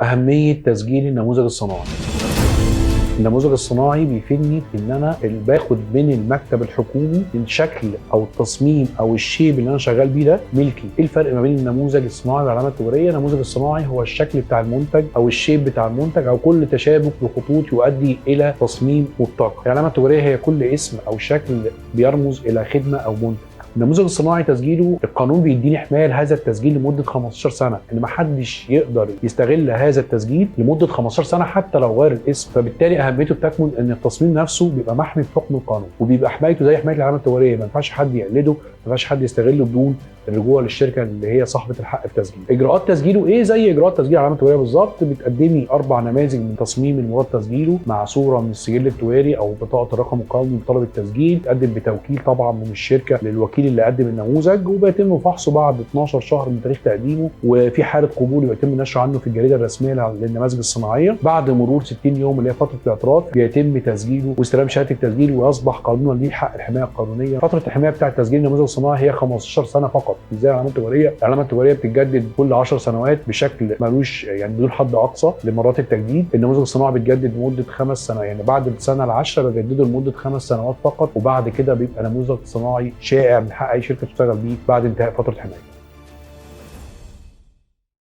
أهمية تسجيل النموذج الصناعي. النموذج الصناعي بيفيدني في ان انا باخد من المكتب الحكومي الشكل او التصميم او الشيب اللي انا شغال بيه ده ملكي. ايه الفرق ما بين النموذج الصناعي والعلامه التجاريه؟ النموذج الصناعي هو الشكل بتاع المنتج او الشيب بتاع المنتج او كل تشابك بخطوط يؤدي الى تصميم مبتكر. العلامه التجاريه هي كل اسم او شكل بيرمز الى خدمه او منتج. النموذج الصناعي تسجيله القانون بيديني حمايه لهذا التسجيل لمده 15 سنه، ان ما حدش يقدر يستغل هذا التسجيل لمده 15 سنه حتى لو غير الاسم. فبالتالي اهميته بتكمن ان التصميم نفسه بيبقى محمي بحكم القانون، وبيبقى حمايته زي حمايه العلامه التجاريه، ما ينفعش حد يقلده، ما ينفعش حد يستغله بدون الرجوع للشركه اللي هي صاحبه الحق في تسجيله. اجراءات تسجيله ايه؟ زي اجراءات تسجيل العلامه التجاريه بالظبط. بتقدمي 4 نماذج من تصميم المراد تسجيله مع صوره من السجل التجاري او بطاقه الرقم القومي بطلب التسجيل، تقدم بتوكيل طبعا من الشركه للوكيل اللي قدم النموذج، وبيتم فحصه بعد 12 شهر من تاريخ تقديمه، وفي حاله قبول بيتم النشر عنه في الجريده الرسميه للنماذج الصناعيه. بعد مرور 60 يوم اللي هي فتره الاعتراف بيتم تسجيله واستلام شهاده التسجيل، ويصبح قانونا ليه حق الحمايه القانونيه. فتره الحمايه بتاعه تسجيل النموذج الصناعي هي 15 سنه فقط، زي العلامه التجاريه. العلامه التجاريه بتتجدد كل 10 سنوات بشكل ملوش يعني بدون حد اقصى لمرات التجديد. النموذج الصناعي بيتجدد لمده 5 سنوات، يعني بعد السنه ال10 بجدده لمده 5 سنوات فقط، وبعد كده بيبقى نموذج صناعي شائع من حق اي شركه تشتغل بيه بعد انتهاء فتره الحمايه.